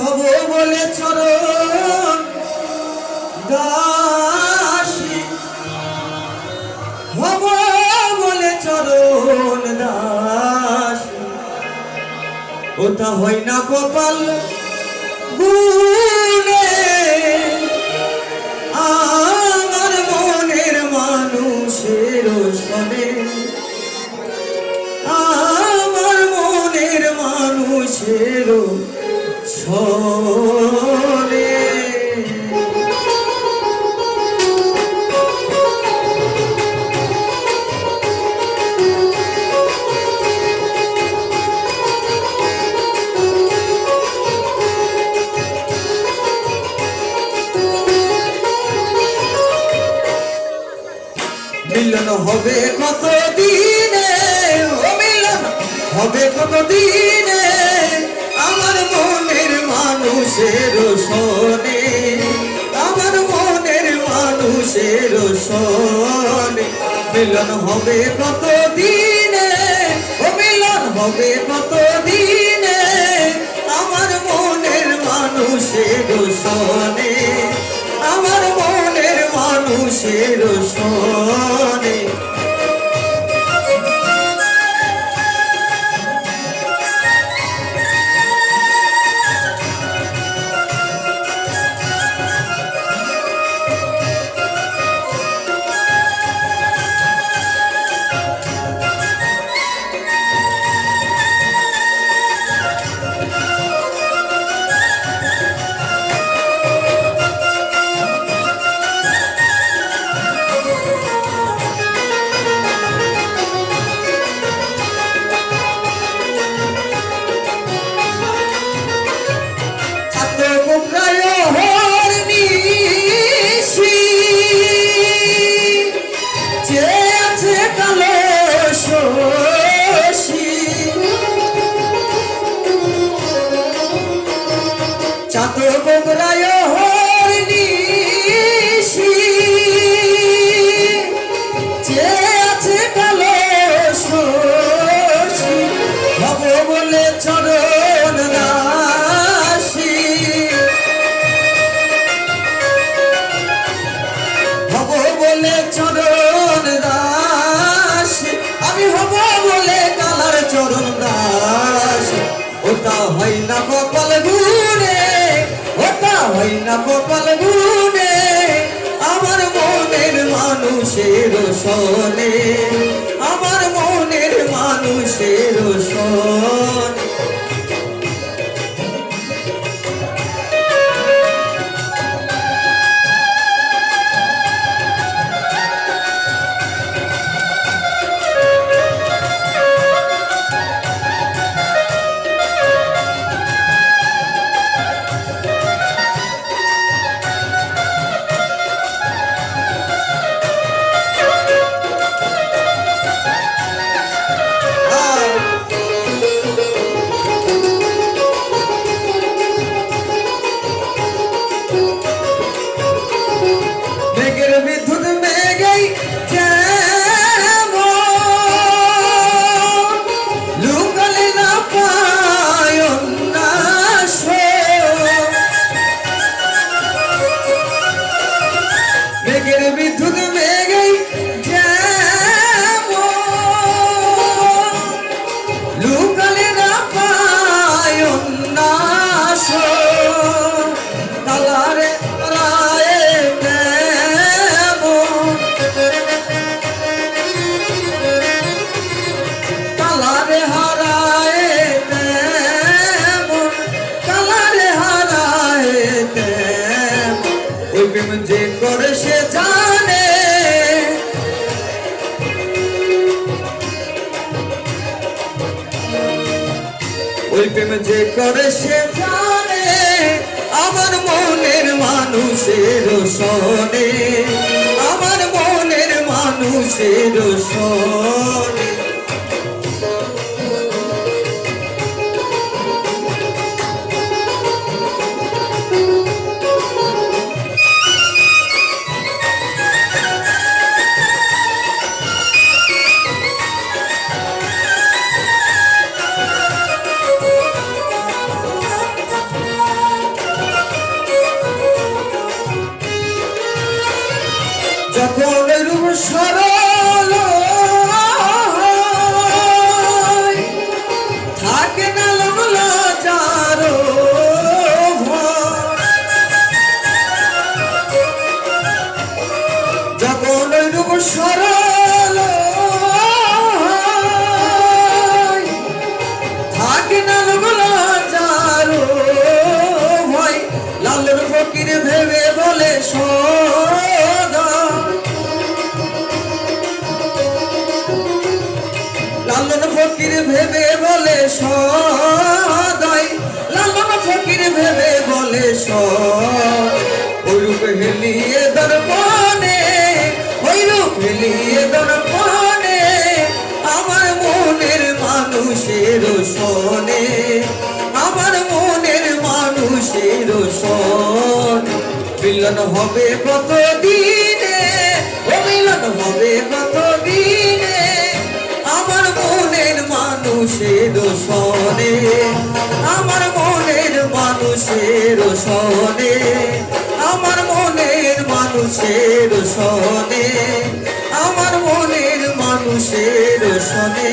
হব বলে চরণ দাসী, হব বলে চরণ দাসী, ওটা হয় না কপাল গুনে, আমার মনের মানুষের শোনে, আমার মনের মানুষের শোনে। মিলন হবে কত দিনে, ও মিলন হবে কত দিনে, আমার মনের মানুষের শোনে, আমার মনের মানুষের শোনে। মিলন হবে কত দিনে, ও মিলন হবে কত দিনে, আমার মনের মানুষের শোনে, আমার মনের মানুষের শোনে। চরণ দাস আমি হব বলে কালার চরণ দাস, ওটা হয় না কপাল গুনে, ওটা হয় না কপাল গুনে, আমার মনের মানুষের শোনে, আমার মনের মানুষের শোনে। যে করে সে জানে, ওই প্রেম যে করে সে জানে, আমার মনের মানুষের শোনে, আমার মনের মানুষের শোনে। সন ওই রূপ হেলিয়ে দর্পণে ওই রূপ হেলিয়ে দর্পণে আমার মনের মানুষের সনে আমার মনের মানুষের সন মিলন হবে কতদিনে ও মিলন হবে কতদিনে আমার মনের মানুষের সনে আমার মনের মানুষের সনে আমার মনের মানুষের সনে আমার মনের মানুষের সনে